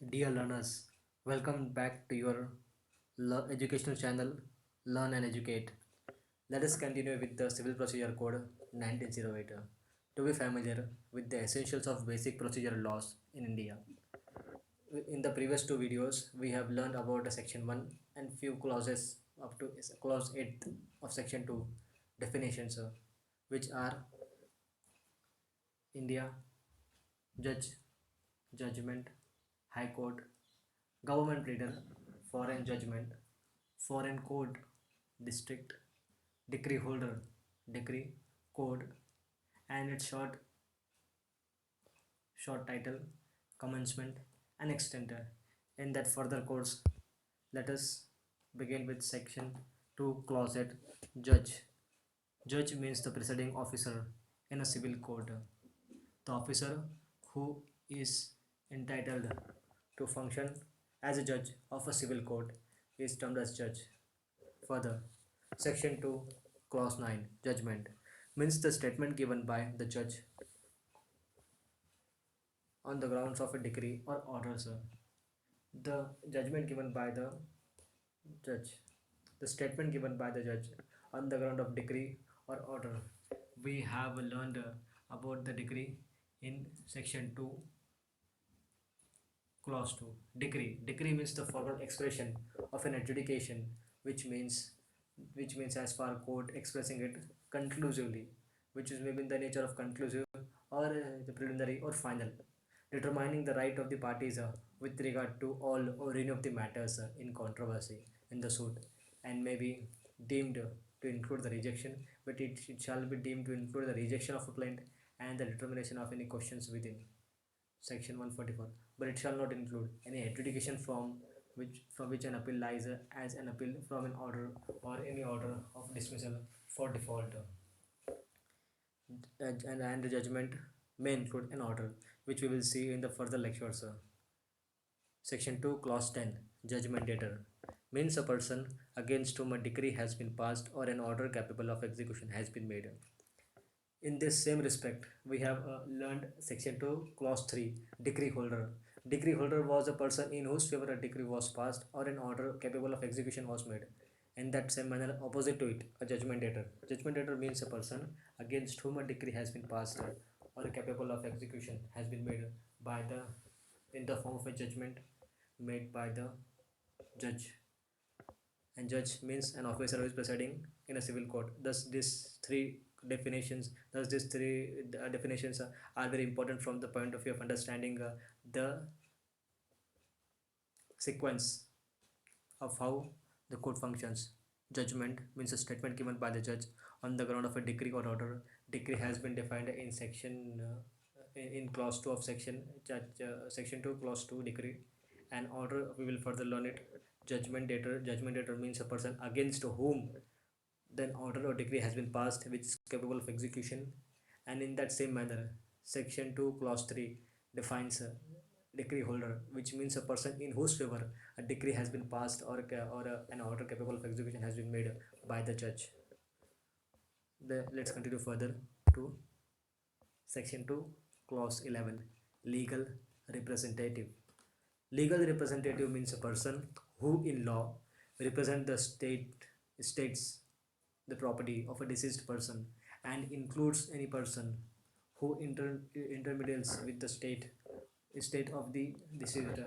Dear learners, welcome back to your educational channel Learn and Educate. Let us continue with the Civil Procedure Code 1908 to be familiar with the essentials of basic procedure laws in India. In the previous two videos, we have learned about Section 1 and few clauses up to clause 8 of Section 2 definitions, which are India, Judge, Judgment, High Court, Government Pleader, Foreign Judgment, Foreign Court, District, Decree Holder, Decree, Code, and its short title, Commencement, and Extender. In that further course, let us begin with Section 2, Clause 8, Judge. Judge means the presiding officer in a civil court. The officer who is entitled to function as a judge of a civil court is termed as judge. Further, Section 2, Clause 9, Judgment means the statement given by the judge on the grounds of a decree or order, sir. The judgment given by the judge, the statement given by the judge on the ground of decree or order. We have learned about the decree in Section 2, Clause 2. Decree. Decree means the formal expression of an adjudication, which means as far court expressing it conclusively, which is maybe in the nature of conclusive or the preliminary or final, determining the right of the parties with regard to all or any of the matters in controversy in the suit, and may be deemed to include the rejection, but it shall be deemed to include the rejection of a plaint and the determination of any questions within Section 144, but it shall not include any adjudication from which an appeal lies as an appeal from an order or any order of dismissal for default. And the judgment may include an order, which we will see in the further lectures. Section 2, Clause 10, Judgment Debtor means a person against whom a decree has been passed or an order capable of execution has been made. In this same respect, we have learned Section 2, Clause 3, Decree Holder. Decree holder was a person in whose favor a decree was passed or an order capable of execution was made. In that same manner, opposite to it, a judgment debtor. Judgment debtor means a person against whom a decree has been passed or capable of execution has been made by the in the form of a judgment made by the judge. And judge means an officer who is presiding in a civil court. Thus these three definitions are very important from the point of view of understanding the sequence of how the court functions. Judgment means a statement given by the judge on the ground of a decree or order. Decree has been defined in in clause 2 of section 2 clause 2 decree. And order, we will further learn it. Judgment debtor means a person against whom then order or decree has been passed which is capable of execution. And in that same manner, section 2 clause 3 defines a decree holder, which means a person in whose favor a decree has been passed or an order capable of execution has been made by the judge. Let's continue further to section 2 clause 11, legal representative. Legal representative means a person who in law represent the states the property of a deceased person and includes any person who intermediates with the state of the deceased,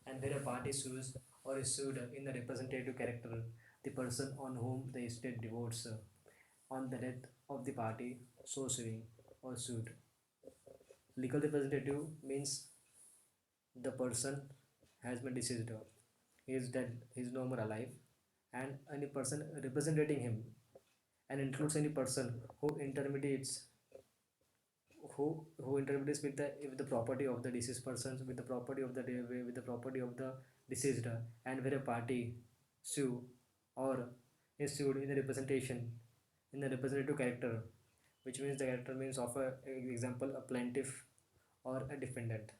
and where a party sues or is sued in the representative character, the person on whom the estate devotes on the death of the party so suing or sued. Legal representative means the person has been deceased, he is dead, he is no more alive, and any person representing him, and includes any person who intermediates with the property of the deceased persons with the property of the deceased, and where a party sue or is sued in the representation in the representative character, which means the character means of a example a plaintiff or a defendant.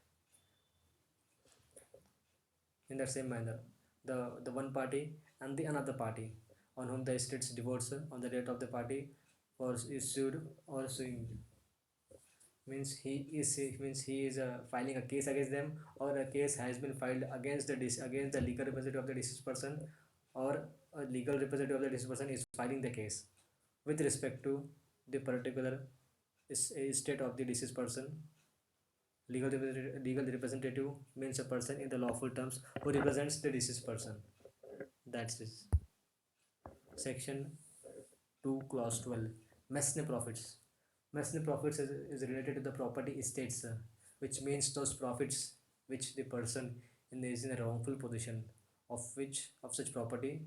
In that same manner, the one party and the another party on whom the estates divorce on the date of the party or is sued or suing means he is filing a case against them, or a case has been filed against against the legal representative of the deceased person, or a legal representative of the deceased person is filing the case with respect to the particular state of the deceased person. Legal representative means a person in the lawful terms who represents the deceased person. That's this. Section 2, clause 12. Mesne profits. Mesne profits is related to the property estates, which means those profits which the person is in a wrongful position of such property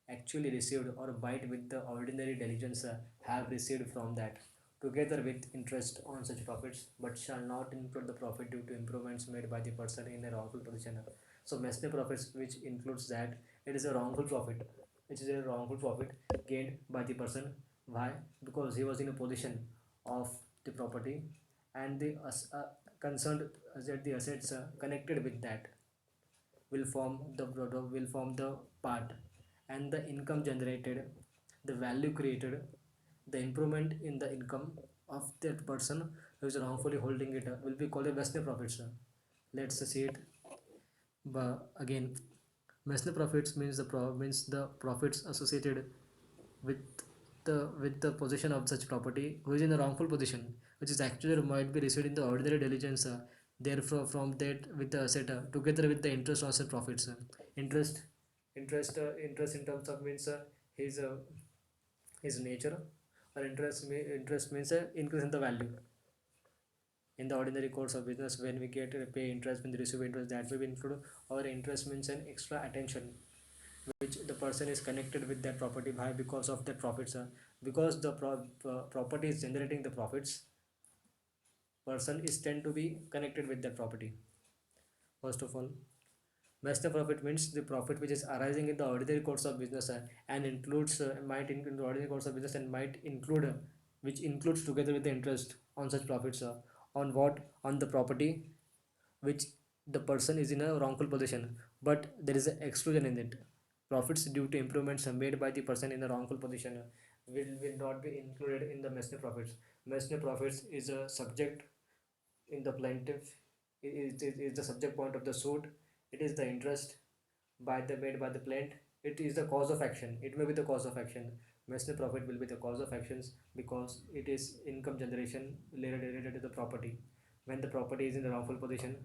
actually received or might with the ordinary diligence have received from that, together with interest on such profits, but shall not include the profit due to improvements made by the person in a wrongful position. So mesne profits, which includes that it is a wrongful profit, which is a wrongful profit gained by the person. Why? Because he was in a position of the property, and the concerned that the assets connected with that will form the part, and the income generated, the value created, the improvement in the income of that person who is wrongfully holding it will be called a vested profits. Let's see it. But again, vested profits means means the profits associated with the possession of such property who is in a wrongful position, which is actually might be received in the ordinary diligence, therefore from that with the asset together with the interest on such profits. Interest interest in terms of means his his nature, or interest means increase in the value in the ordinary course of business. When we get pay interest, when we receive interest, that will be included. Or interest means an extra attention which the person is connected with that property by because of that profits, because the property is generating the profits, person is tend to be connected with that property. First of all, master profit means the profit which is arising in the ordinary course of business, and includes might include the ordinary course of business, and might include which includes together with the interest on such profits, on what, on the property which the person is in a wrongful position, but there is an exclusion in it. Profits due to improvements made by the person in a wrongful position will not be included in the mesne profits. Mesne profits is a subject in the plaintiff, is the subject point of the suit. It is the interest by the made by the plaintiff. It is the cause of action. It may be the cause of action. Mesne profit will be the cause of actions because it is income generation related to the property. When the property is in the wrongful position,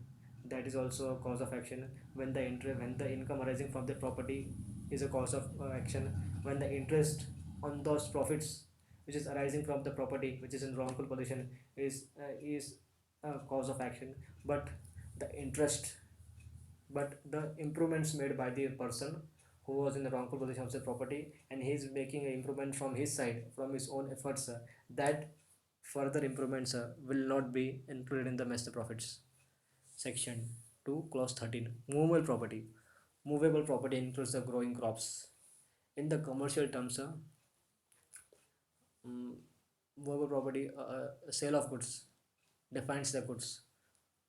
that is also a cause of action. When the income arising from the property is a cause of action. When the interest on those profits which is arising from the property which is in wrongful position is a cause of action. But the interest, but the improvements made by the person who was in the wrongful position of the property, and he is making an improvement from his side, from his own efforts, that further improvements will not be included in the master profits. Section 2, clause 13. Movable property. Movable property includes the growing crops. In the commercial terms, mm, movable property, sale of goods defines the goods,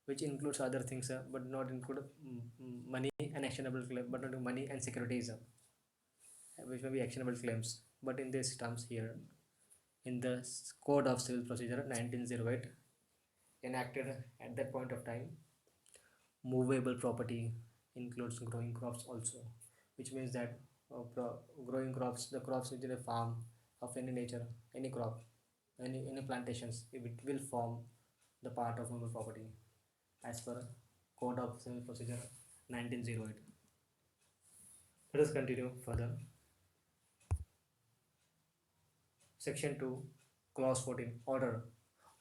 which includes other things, but not include money and actionable claim, but not money and securities, which may be actionable claims. But in these terms here, in the Code of Civil Procedure 1908, enacted at that point of time, movable property includes growing crops also, which means that growing crops, the crops within a farm of any nature, any crop, any plantations, it will form the part of movable property as per Code of Civil Procedure 1908. Let us continue further. Section 2, Clause 14. Order.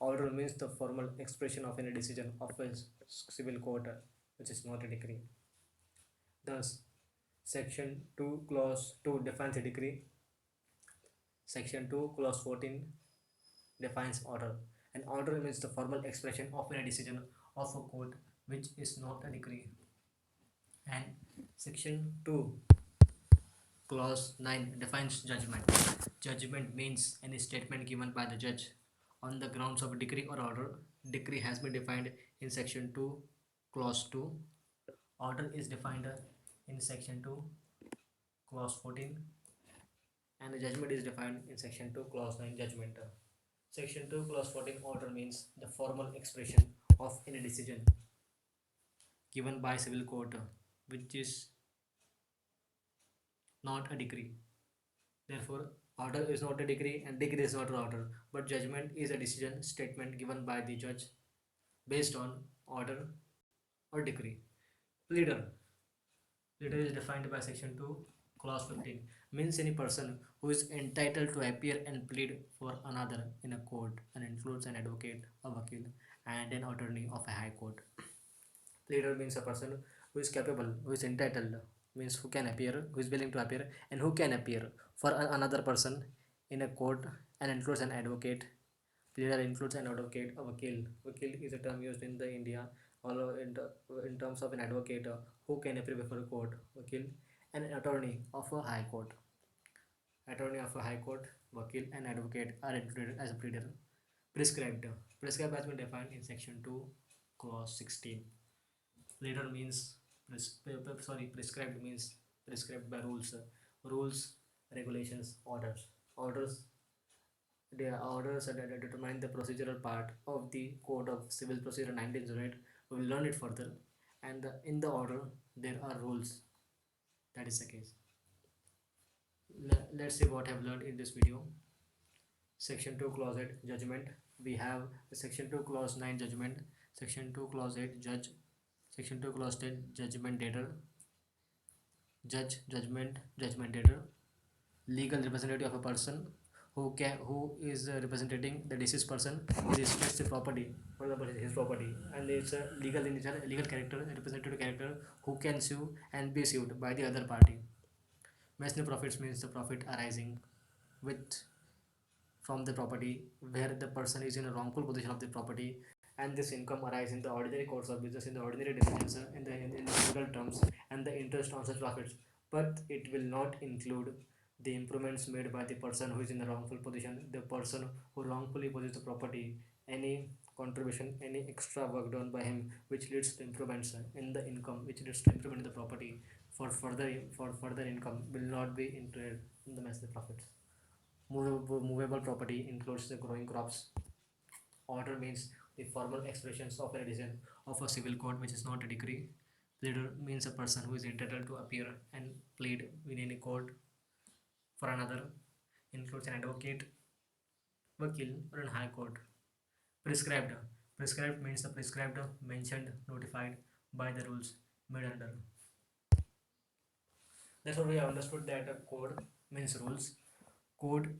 Order means the formal expression of any decision of a civil court, which is not a decree. Thus, Section 2, Clause 2 defines a decree. Section 2, Clause 14 defines order. An order means the formal expression of a decision of a court, which is not a decree. And Section 2, Clause 9 defines judgment. Judgment means any statement given by the judge on the grounds of a decree or order. Decree has been defined in Section 2, Clause 2. Order is defined in Section 2, Clause 14. And the judgment is defined in Section 2, Clause 9, judgment. Section 2, Clause 14, order means the formal expression of any decision given by civil court, which is not a decree. Therefore, order is not a decree and decree is not an order, but judgment is a decision statement given by the judge based on order or decree. Pleader. Pleader is defined by section 2, clause 15. Means any person who is entitled to appear and plead for another in a court and includes an advocate, a vakil, and an attorney of a high court. Pleader means a person who is capable, who is entitled, means who can appear, who is willing to appear, and who can appear for another person in a court and includes an advocate. Pleader includes an advocate, a vakil. Vakil is a term used in the India, although in terms of an advocate who can appear before a court, vakil, and an attorney of a high court. Attorney of a high court, vakil, and advocate are included as a pleader. Prescribed. Prescribed has been defined in section 2, clause 16. Pleader means prescribed means prescribed by rules, rules, regulations, orders. Orders that determine the procedural part of the Code of Civil Procedure 1908. We will learn it further, and in the order there are rules. That is the case. Let's see what I have learned in this video. Section 2 clause 8 judgment. We have section 2 clause 9 judgment, section 2 clause 8 judge, section 2 clause 10 judgment debtor, judge, judgment debtor, legal representative of a person who is representing the deceased person. He respects the property, for example his property, and it's a legal in nature, legal character, representative character who can sue and be sued by the other party. Mercenary profits means the profit arising with from the property where the person is in a wrongful position of the property, and this income arises in the ordinary course of business, in the ordinary diligence, in the legal terms, and the interest on such profits, but it will not include the improvements made by the person who is in the wrongful position, the person who wrongfully possesses the property, any contribution, any extra work done by him which leads to improvements in the income, which leads to improvement in the property for further income will not be included in the massive profits. Movable property includes the growing crops. Order means the formal expressions of a decision of a civil court which is not a decree. Pleader means a person who is entitled to appear and plead in any court for another, includes an advocate, vakil, or a high court. Prescribed. Prescribed means the prescribed, mentioned, notified by the rules made under. That's what we have understood, that a code means rules. Code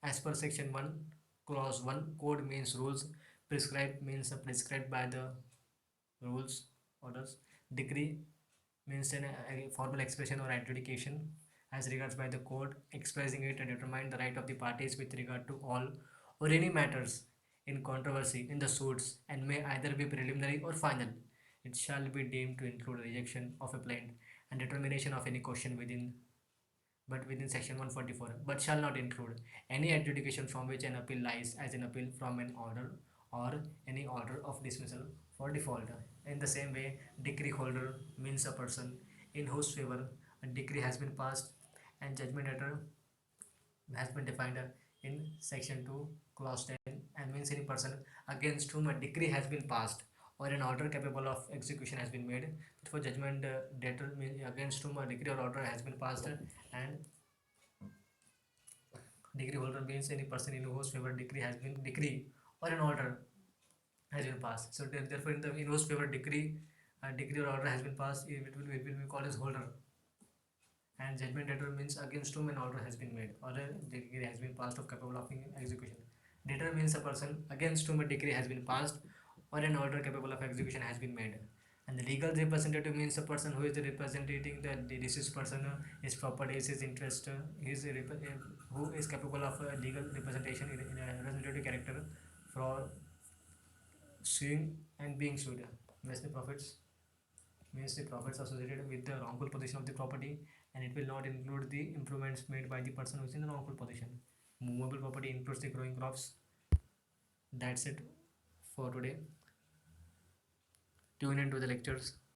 as per section 1 clause 1, code means rules. Prescribed means prescribed by the rules, orders. Decree means a formal expression or adjudication as regards by the code, expressing it and determine the right of the parties with regard to all or any matters in controversy in the suits, and may either be preliminary or final. It shall be deemed to include rejection of a plaint and determination of any question within section 144, but shall not include any adjudication from which an appeal lies as an appeal from an order or any order of dismissal for default. In the same way, decree holder means a person in whose favor a decree has been passed, and judgment debtor has been defined in section 2 clause 10 and means any person against whom a decree has been passed or an order capable of execution has been made. For judgment debtor means against whom a decree or order has been passed, and decree holder means any person in whose favor decree or an order has been passed. So therefore, in whose favor decree or order has been passed, it will be called as holder. And judgment debtor means against whom an order has been made or a decree has been passed of capable of execution. Debtor means a person against whom a decree has been passed or an order capable of execution has been made. And the legal representative means a person who is representing the deceased person, his properties, his interest, who is capable of legal representation in a representative character for suing and being sued. Means the profits associated with the wrongful position of the property, and it will not include the improvements made by the person who is in the wrongful position. Movable property includes the growing crops. That's it for today. Tune in to the lectures.